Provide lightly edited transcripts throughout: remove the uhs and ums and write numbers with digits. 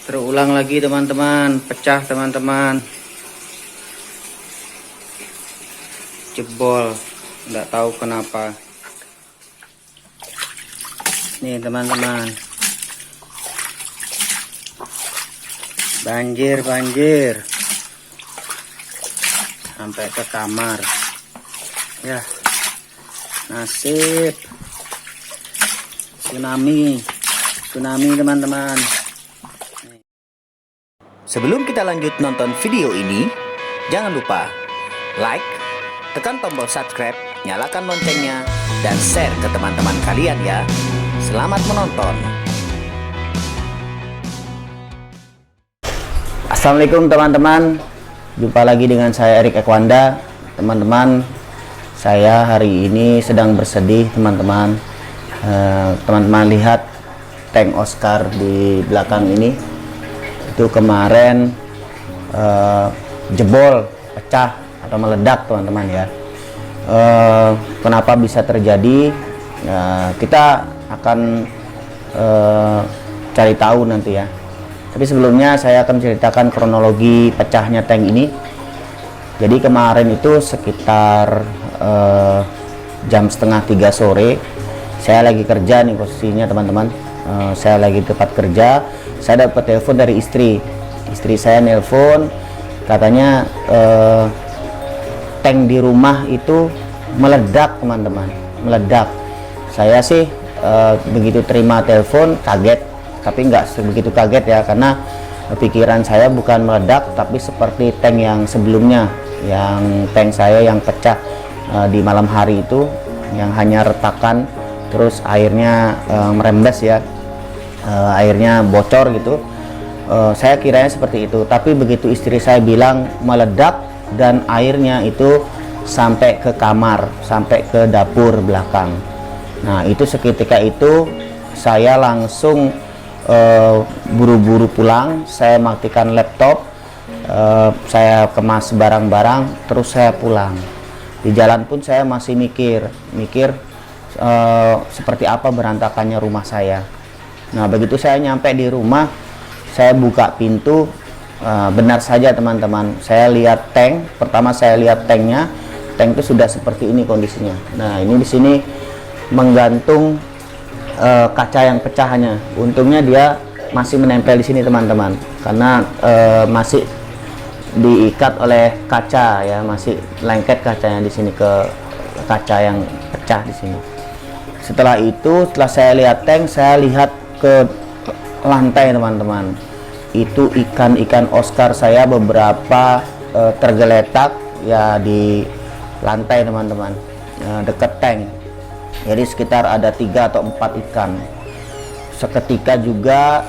Terulang lagi teman-teman, pecah teman-teman, jebol, nggak tahu kenapa. Nih teman-teman, banjir sampai ke kamar ya. Nasib tsunami teman-teman. Sebelum kita lanjut nonton video ini, jangan lupa like, tekan tombol subscribe, nyalakan loncengnya, dan share ke teman-teman kalian ya. Selamat menonton. Assalamualaikum teman-teman, jumpa lagi dengan saya Erik Ekwanda. Teman-teman, saya hari ini sedang bersedih teman-teman. Teman-teman lihat tank Oscar di belakang ini, itu kemarin jebol, pecah atau meledak teman-teman ya. Kenapa bisa terjadi? Kita akan cari tahu nanti ya. Tapi sebelumnya saya akan ceritakan kronologi pecahnya tank ini. Jadi kemarin itu sekitar jam setengah 3 sore, saya lagi kerja nih posisinya teman-teman. Saya lagi di tempat kerja, saya dapat telepon dari istri saya nelpon, katanya tank di rumah itu meledak teman-teman, meledak. Saya sih begitu terima telepon kaget, tapi nggak sebegitu kaget ya, karena pikiran saya bukan meledak tapi seperti tank yang sebelumnya, yang tank saya yang pecah di malam hari itu, yang hanya retakan terus airnya merembes ya, airnya bocor gitu. Saya kiranya seperti itu, tapi begitu istri saya bilang meledak dan airnya itu sampai ke kamar, sampai ke dapur belakang. Nah itu seketika itu saya langsung buru-buru pulang, saya matikan laptop, saya kemas barang-barang, terus saya pulang. Di jalan pun saya masih mikir seperti apa berantakannya rumah saya. Nah begitu saya nyampe di rumah, saya buka pintu, benar saja teman-teman, saya lihat tank. Pertama saya lihat tanknya, tank itu sudah seperti ini kondisinya. Nah ini di sini menggantung kaca yang pecahnya. Untungnya dia masih menempel di sini teman-teman, karena masih diikat oleh kaca ya, masih lengket kacanya di sini ke kaca yang pecah di sini. Setelah itu, setelah saya lihat tank, saya lihat ke lantai teman-teman. Itu ikan Oscar saya beberapa tergeletak ya di lantai teman-teman, dekat tank. Jadi sekitar ada 3 atau 4 ikan. Seketika juga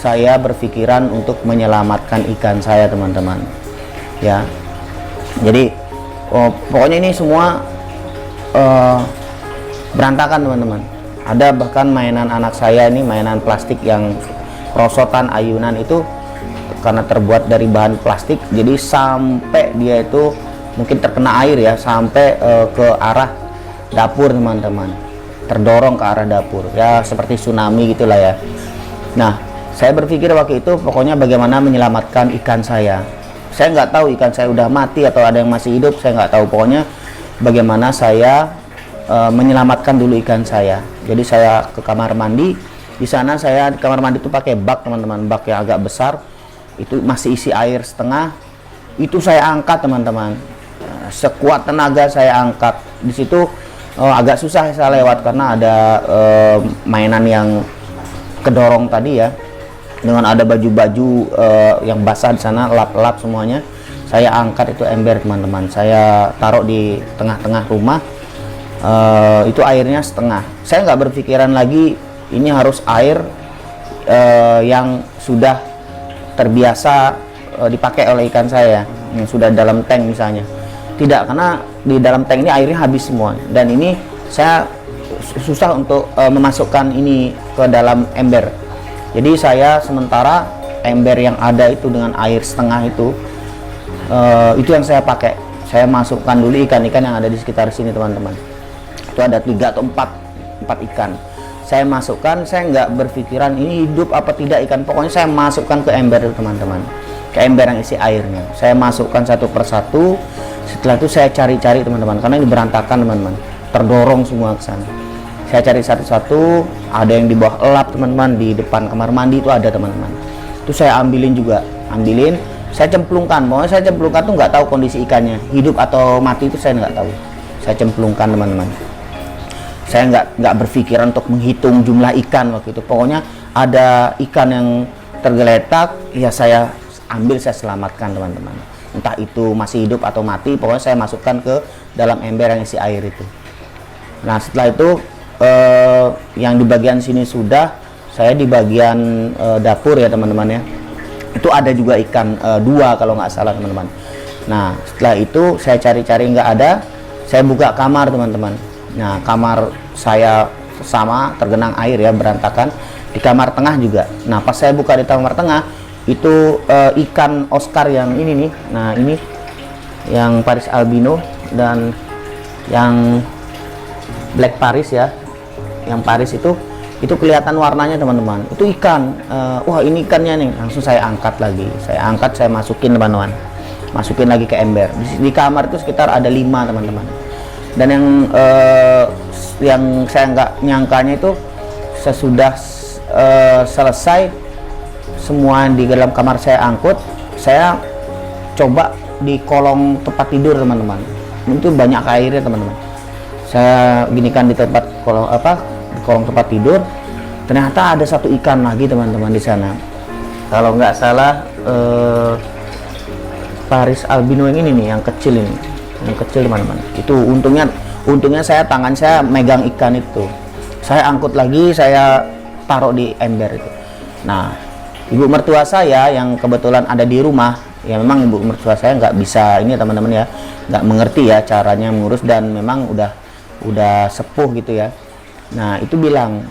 saya berpikiran untuk menyelamatkan ikan saya teman-teman ya. Jadi pokoknya ini semua berantakan teman-teman. Ada bahkan mainan anak saya ini, mainan plastik yang rosotan ayunan itu, karena terbuat dari bahan plastik, jadi sampai dia itu mungkin terkena air ya, sampai ke arah dapur teman-teman, terdorong ke arah dapur ya, seperti tsunami gitulah ya. Nah saya berpikir waktu itu pokoknya bagaimana menyelamatkan ikan saya. Saya nggak tahu ikan saya udah mati atau ada yang masih hidup, saya nggak tahu. Pokoknya bagaimana saya menyelamatkan dulu ikan saya. Jadi saya ke kamar mandi. Di sana saya di kamar mandi itu pakai bak teman-teman, bak yang agak besar, itu masih isi air setengah. Itu saya angkat teman-teman, sekuat tenaga saya angkat. Di situ agak susah saya lewat karena ada mainan yang kedorong tadi ya, dengan ada baju-baju yang basah di sana, lap-lap semuanya. Saya angkat itu ember teman-teman, saya taruh di tengah-tengah rumah. Itu airnya setengah. Saya nggak berpikiran lagi ini harus air yang sudah terbiasa dipakai oleh ikan saya yang sudah dalam tank misalnya. Tidak, karena di dalam tank ini airnya habis semua, dan ini saya susah untuk memasukkan ini ke dalam ember. Jadi saya sementara ember yang ada itu dengan air setengah itu yang saya pakai. Saya masukkan dulu ikan-ikan yang ada di sekitar sini teman-teman. Itu ada 3 atau 4 ikan. saya masukkan, saya nggak berpikiran ini hidup apa tidak ikan, pokoknya saya masukkan ke ember teman-teman, ke ember yang isi airnya. Saya masukkan satu persatu. Setelah itu saya cari-cari teman-teman, karena ini berantakan teman-teman, terdorong semua ke sana. Saya cari satu-satu, ada yang di bawah elap teman-teman, di depan kamar mandi itu ada teman-teman. Itu saya ambilin juga, saya cemplungkan. Pokoknya saya cemplungkan tuh nggak tahu kondisi ikannya hidup atau mati, itu saya nggak tahu. Saya cemplungkan teman-teman. Saya nggak berpikiran untuk menghitung jumlah ikan waktu itu. Pokoknya ada ikan yang tergeletak, ya saya ambil, saya selamatkan teman-teman. Entah itu masih hidup atau mati, pokoknya saya masukkan ke dalam ember yang isi air itu. Nah setelah itu yang di bagian sini sudah, saya di bagian dapur ya teman-teman ya. Itu ada juga ikan 2 kalau nggak salah teman-teman. Nah setelah itu saya cari-cari nggak ada, saya buka kamar teman-teman. Nah kamar saya sama tergenang air ya, berantakan. Di kamar tengah juga. Nah pas saya buka di kamar tengah itu ikan Oscar yang ini nih. Nah ini yang Paris albino dan yang Black Paris ya. Yang Paris itu kelihatan warnanya teman-teman. Itu ikan. Wah ini ikannya nih. Langsung saya angkat lagi. Saya masukin teman-teman. Masukin lagi ke ember. Di kamar itu sekitar ada 5 teman-teman. Dan yang saya nggak nyangkanya itu sesudah selesai semua di dalam kamar saya angkut, saya coba di kolong tempat tidur teman-teman. Itu banyak airnya teman-teman. Saya ginikan di tempat di kolong tempat tidur. Ternyata ada satu ikan lagi teman-teman di sana. Kalau nggak salah Paris albino yang ini nih, yang kecil ini. Yang kecil teman-teman. Itu untungnya tangan saya megang ikan itu. Saya angkut lagi, saya taruh di ember itu. Nah, ibu mertua saya yang kebetulan ada di rumah, ya memang ibu mertua saya nggak bisa ini teman-teman ya, nggak mengerti ya caranya mengurus, dan memang udah sepuh gitu ya. Nah itu bilang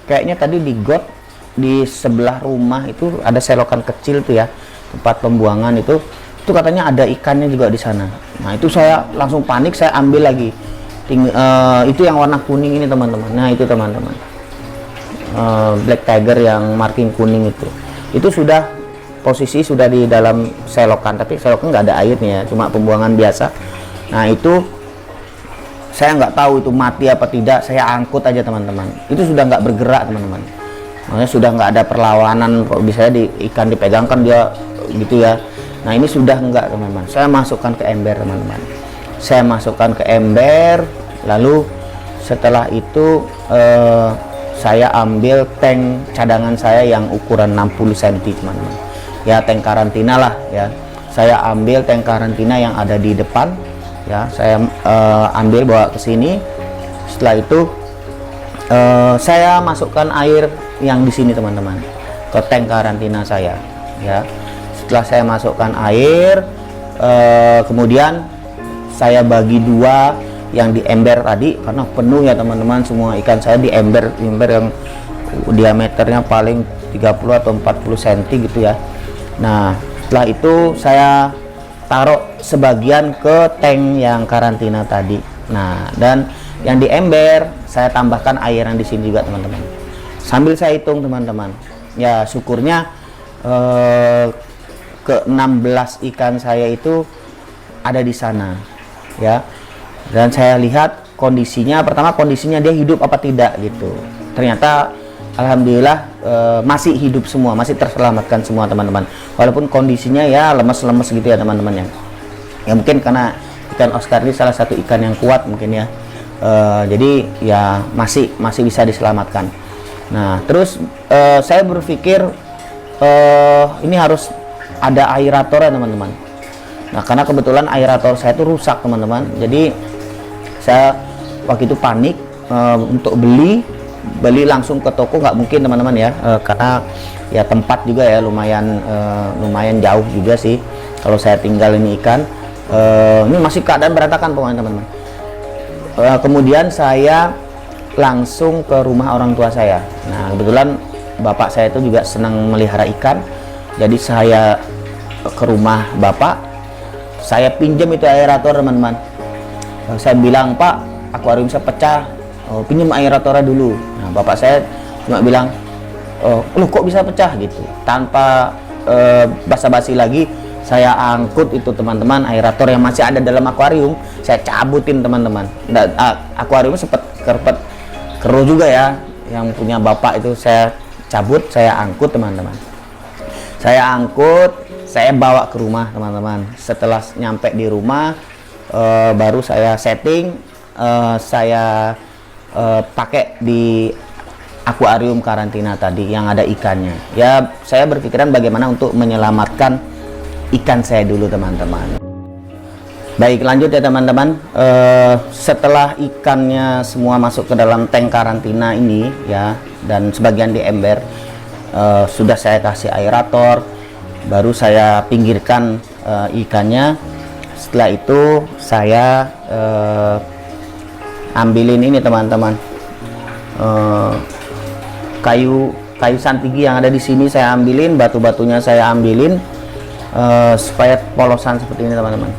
kayaknya tadi di got di sebelah rumah itu ada selokan kecil tuh ya, tempat pembuangan itu katanya ada ikannya juga di sana. Nah itu saya langsung panik, saya ambil lagi. Itu yang warna kuning ini teman-teman. Nah itu teman-teman, Black Tiger yang marking kuning itu sudah posisi sudah di dalam selokan, tapi selokan nggak ada airnya, cuma pembuangan biasa. Nah itu saya nggak tahu itu mati apa tidak, saya angkut aja teman-teman. Itu sudah nggak bergerak teman-teman. Makanya sudah nggak ada perlawanan, kok bisa ikan dipegangkan dia gitu ya. Nah ini sudah enggak teman-teman. Saya masukkan ke ember teman-teman. Saya masukkan ke ember, lalu setelah itu saya ambil tank cadangan saya yang ukuran 60 cm teman-teman. Ya tank karantina lah ya. Saya ambil tank karantina yang ada di depan ya. Saya ambil bawa ke sini. Setelah itu saya masukkan air yang di sini teman-teman ke tank karantina saya ya. Setelah saya masukkan air, kemudian saya bagi 2 yang di ember tadi, karena penuh ya teman-teman, semua ikan saya di ember yang diameternya paling 30 atau 40 cm gitu ya. Nah setelah itu saya taruh sebagian ke tank yang karantina tadi. Nah dan yang di ember saya tambahkan air yang di sini juga teman-teman. Sambil saya hitung teman-teman, ya syukurnya ke 16 ikan saya itu ada di sana ya. Dan saya lihat kondisinya, pertama kondisinya dia hidup apa tidak gitu. Ternyata alhamdulillah masih hidup semua, masih terselamatkan semua teman-teman. Walaupun kondisinya ya lemes-lemes gitu ya teman-teman ya. Ya mungkin karena ikan Oscar ini salah satu ikan yang kuat mungkin ya. Jadi ya masih bisa diselamatkan. Nah terus saya berpikir ini harus ada aerator ya teman-teman. Nah karena kebetulan aerator saya itu rusak teman-teman, jadi saya waktu itu panik untuk beli langsung ke toko, nggak mungkin teman-teman ya, karena ya tempat juga ya lumayan jauh juga sih kalau saya tinggal ini ikan. Ini masih keadaan berantakan pokoknya teman-teman. Kemudian saya langsung ke rumah orang tua saya. Nah kebetulan bapak saya itu juga senang melihara ikan. Jadi saya ke rumah bapak, saya pinjam itu aerator teman-teman. Saya bilang, Pak, akuarium saya pecah, pinjam aeratornya dulu. Nah, bapak saya cuma bilang, loh kok bisa pecah gitu. Tanpa basa-basi lagi, saya angkut itu teman-teman aerator yang masih ada dalam akuarium, saya cabutin teman-teman. Akuariumnya sempat keruh juga ya, yang punya bapak itu saya cabut, saya angkut teman-teman. Saya angkut, saya bawa ke rumah teman-teman. Setelah nyampe di rumah, baru saya setting, saya pakai di akuarium karantina tadi yang ada ikannya. Ya, saya berpikiran bagaimana untuk menyelamatkan ikan saya dulu teman-teman. Baik, lanjut ya teman-teman. Setelah ikannya semua masuk ke dalam tank karantina ini ya, dan sebagian di ember, sudah saya kasih aerator, baru saya pinggirkan ikannya. Setelah itu saya ambilin ini teman-teman, kayu santigi yang ada di sini saya ambilin, batu-batunya saya ambilin, supaya polosan seperti ini teman-teman.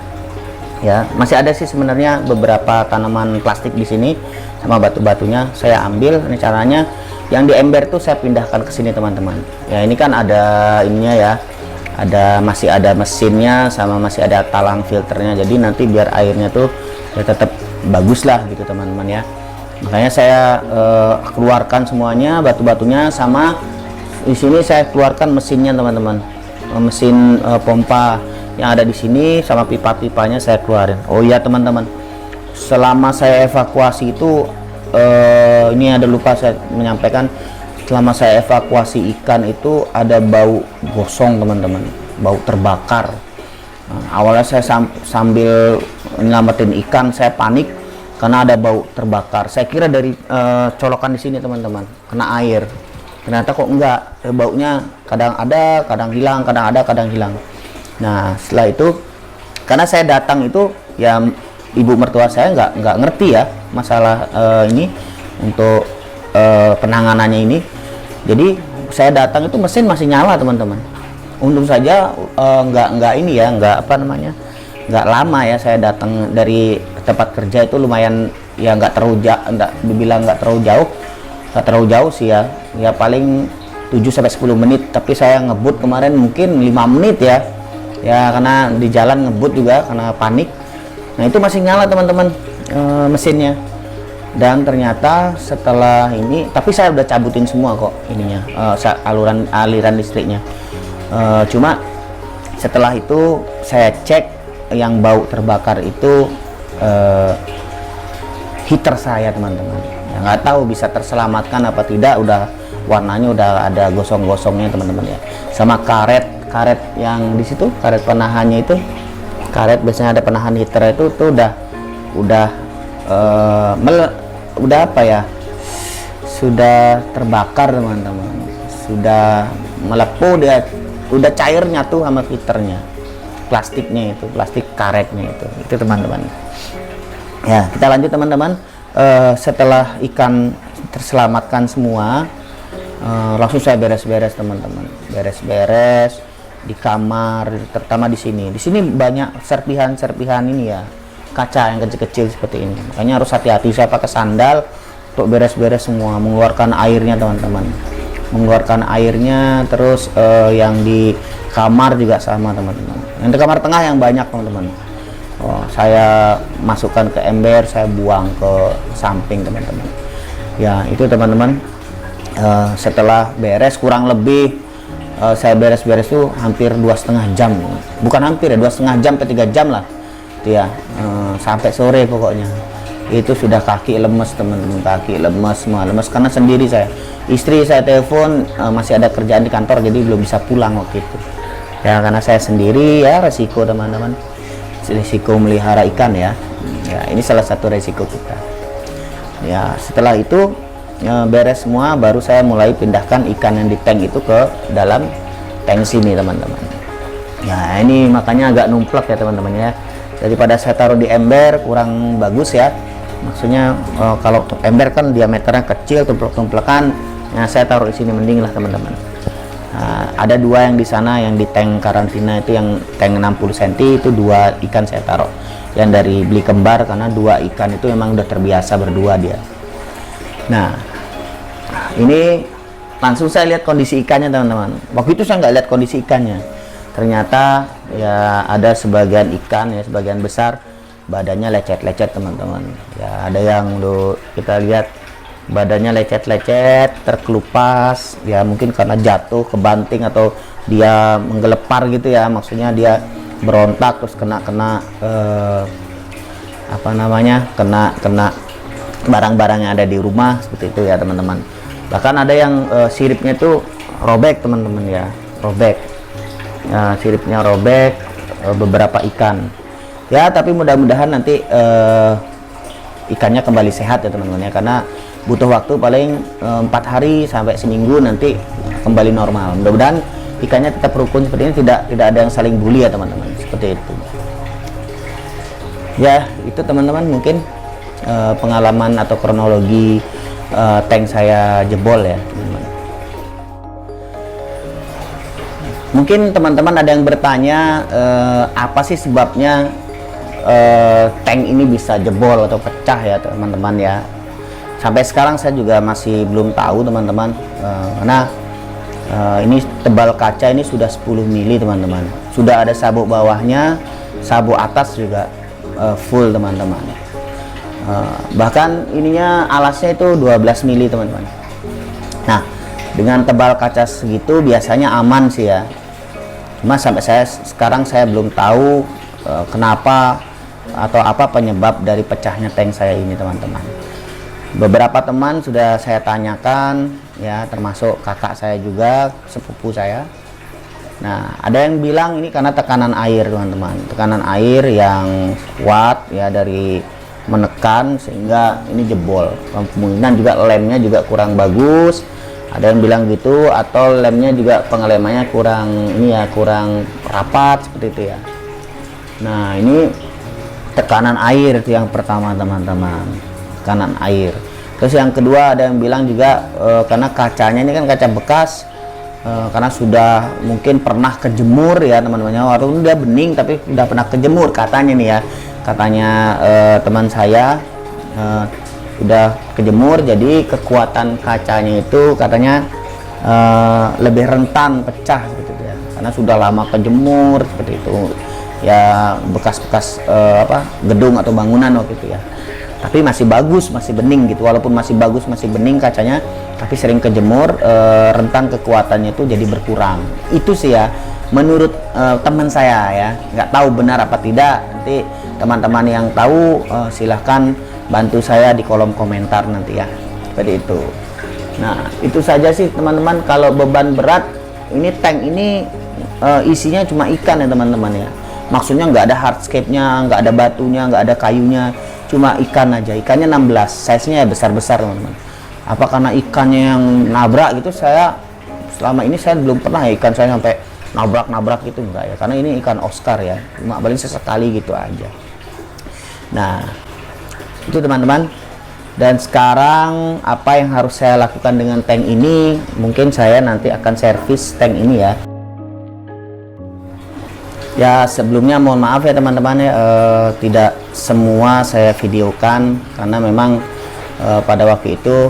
Ya, masih ada sih sebenarnya beberapa tanaman plastik di sini sama batu-batunya saya ambil. Ini caranya, yang di ember tuh saya pindahkan ke sini teman-teman. Ya, ini kan ada ininya ya, masih ada mesinnya sama masih ada talang filternya, jadi nanti biar airnya tuh ya tetap bagus lah gitu teman-teman ya. Makanya saya keluarkan semuanya, batu-batunya, sama di sini saya keluarkan mesinnya teman-teman, mesin pompa yang ada di sini sama pipa-pipanya saya keluarin. Oh iya teman-teman, selama saya evakuasi itu ini ada lupa saya menyampaikan, selama saya evakuasi ikan itu ada bau gosong teman-teman, bau terbakar. Nah, awalnya saya sambil nyelamatin ikan saya panik karena ada bau terbakar. Saya kira dari colokan di sini teman-teman, kena air. Ternyata kok enggak, baunya kadang ada, kadang hilang, kadang ada, kadang hilang. Nah, setelah itu karena saya datang itu ya ibu mertua saya nggak ngerti ya masalah ini untuk penanganannya ini. Jadi saya datang itu mesin masih nyala teman-teman. Untung saja nggak ini ya, nggak lama ya saya datang dari tempat kerja itu, lumayan ya, nggak terlalu jauh sih ya paling 7-10 menit, tapi saya ngebut kemarin mungkin 5 menit ya karena di jalan ngebut juga karena panik. Nah, itu masih nyala teman-teman mesinnya, dan ternyata setelah ini, tapi saya udah cabutin semua kok ininya, aliran listriknya. Cuma setelah itu saya cek yang bau terbakar itu heater saya teman-teman. Ya, nggak tahu bisa terselamatkan apa tidak, udah warnanya udah ada gosong-gosongnya teman-teman ya. Sama karet yang di situ, karet penahannya itu, karet biasanya ada penahan heater itu tuh udah apa ya, sudah terbakar teman-teman, sudah melepuh, dia udah cair nyatu sama heaternya, plastiknya itu, plastik karetnya itu teman-teman. Ya, kita lanjut teman-teman. Setelah ikan terselamatkan semua, langsung saya beres-beres teman-teman, beres-beres di kamar, terutama di sini banyak serpihan ini ya, kaca yang kecil-kecil seperti ini. Makanya harus hati-hati, saya pakai sandal untuk beres-beres semua, mengeluarkan airnya teman-teman, mengeluarkan airnya. Terus yang di kamar juga sama teman-teman, yang di kamar tengah yang banyak teman-teman, saya masukkan ke ember, saya buang ke samping teman-teman ya. Itu teman-teman, setelah beres kurang lebih saya beres-beres tuh hampir 2,5 jam, bukan hampir ya, 2,5 jam ke 3 jam lah ya, sampai sore pokoknya. Itu sudah kaki lemes teman-teman, kaki lemes, semua lemes karena sendiri saya. Istri saya telepon, masih ada kerjaan di kantor jadi belum bisa pulang waktu itu ya, karena saya sendiri ya. Resiko teman-teman, risiko melihara ikan ya, ini salah satu resiko kita ya. Setelah itu beres semua, baru saya mulai pindahkan ikan yang di tank itu ke dalam tank sini teman-teman ya. Ini makanya agak numplek ya teman-teman ya, daripada saya taruh di ember kurang bagus ya. Maksudnya kalau ember kan diameternya kecil, tumplek-tumplekan, nah saya taruh di sini mending lah teman-teman. Ada 2 yang di sana, yang di tank karantina itu, yang tank 60 cm itu 2 ikan saya taruh, yang dari beli kembar, karena 2 ikan itu memang udah terbiasa berdua dia. Nah, ini langsung saya lihat kondisi ikannya teman-teman. Waktu itu saya nggak lihat kondisi ikannya. Ternyata ya ada sebagian ikan ya, sebagian besar badannya lecet-lecet teman-teman. Ya ada yang kita lihat badannya lecet-lecet, terkelupas. Ya mungkin karena jatuh, kebanting atau dia menggelepar gitu ya. Maksudnya dia berontak terus kena apa namanya, kena barang-barang yang ada di rumah seperti itu ya teman-teman. Bahkan ada yang siripnya itu robek teman-teman ya, robek ya, siripnya robek beberapa ikan ya. Tapi mudah-mudahan nanti ikannya kembali sehat ya teman-teman ya, karena butuh waktu paling 4 hari sampai seminggu nanti kembali normal. Mudah-mudahan ikannya tetap rukun seperti ini, tidak ada yang saling bully ya teman-teman, seperti itu ya. Itu teman-teman mungkin pengalaman atau kronologi tank saya jebol ya teman-teman. Mungkin teman-teman ada yang bertanya apa sih sebabnya tank ini bisa jebol atau pecah ya teman-teman ya. Sampai sekarang saya juga masih belum tahu teman-teman, karena ini tebal kaca ini sudah 10 mili teman-teman, sudah ada sabuk bawahnya, sabuk atas juga full teman-teman. Bahkan ininya alasnya itu 12 mili teman-teman. Nah, dengan tebal kaca segitu biasanya aman sih ya. Cuma sampai sekarang saya belum tahu kenapa atau apa penyebab dari pecahnya tank saya ini teman-teman. Beberapa teman sudah saya tanyakan ya, termasuk kakak saya juga, sepupu saya. Nah, ada yang bilang ini karena tekanan air teman-teman, tekanan air yang kuat ya dari menekan sehingga ini jebol. Kemungkinan juga lemnya juga kurang bagus, ada yang bilang gitu, atau lemnya juga pengelemannya kurang ini ya, kurang rapat seperti itu ya. Nah, ini tekanan air itu yang pertama teman-teman, tekanan air. Terus yang kedua ada yang bilang juga karena kacanya ini kan kaca bekas, karena sudah mungkin pernah kejemur ya teman-teman. Walaupun dia bening tapi sudah pernah kejemur katanya nih ya, katanya teman saya udah kejemur, jadi kekuatan kacanya itu katanya lebih rentan pecah gitu ya, karena sudah lama kejemur seperti itu ya, bekas-bekas gedung atau bangunan waktu itu ya. Tapi masih bagus, masih bening gitu, walaupun masih bagus, masih bening kacanya, tapi sering kejemur, rentan kekuatannya itu jadi berkurang. Itu sih ya menurut teman saya ya, nggak tahu benar apa tidak. Nanti teman-teman yang tahu silahkan bantu saya di kolom komentar nanti ya, seperti itu. Nah, itu saja sih teman-teman. Kalau beban berat, ini tank ini isinya cuma ikan ya teman-teman ya. Maksudnya nggak ada hardscape-nya, nggak ada batunya, nggak ada kayunya, cuma ikan aja. Ikannya 16, size-nya ya besar-besar teman-teman. Apa karena ikannya yang nabrak gitu? Saya selama ini saya belum pernah ya ikan saya sampai nabrak gitu, enggak ya, karena ini ikan Oscar ya, cuma paling sesekali gitu aja. Nah, itu teman-teman. Dan sekarang apa yang harus saya lakukan dengan tank ini? Mungkin saya nanti akan servis tank ini ya. Ya sebelumnya mohon maaf ya teman-teman ya, tidak semua saya videokan karena memang pada waktu itu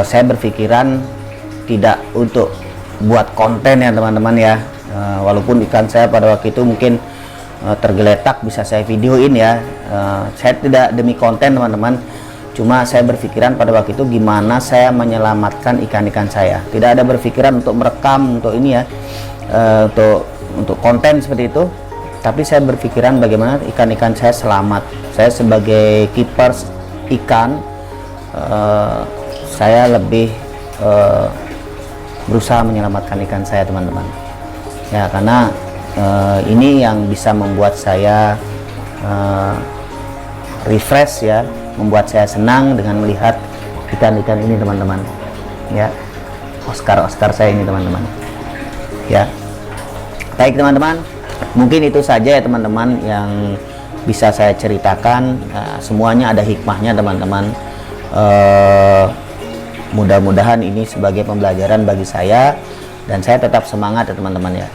saya berpikiran tidak untuk buat konten ya teman-teman ya. Walaupun ikan saya pada waktu itu mungkin tergeletak bisa saya videoin ya, saya tidak demi konten teman-teman, cuma saya berpikiran pada waktu itu gimana saya menyelamatkan ikan-ikan saya. Tidak ada berpikiran untuk merekam untuk ini ya, untuk konten seperti itu, tapi saya berpikiran bagaimana ikan-ikan saya selamat. Saya sebagai keeper ikan, saya lebih berusaha menyelamatkan ikan saya teman-teman ya, karena ini yang bisa membuat saya refresh ya, membuat saya senang dengan melihat ikan-ikan ini teman-teman ya, Oscar saya ini teman-teman ya. Baik teman-teman, mungkin itu saja ya teman-teman yang bisa saya ceritakan. Semuanya ada hikmahnya teman-teman. Mudah-mudahan ini sebagai pembelajaran bagi saya, dan saya tetap semangat ya teman-teman ya.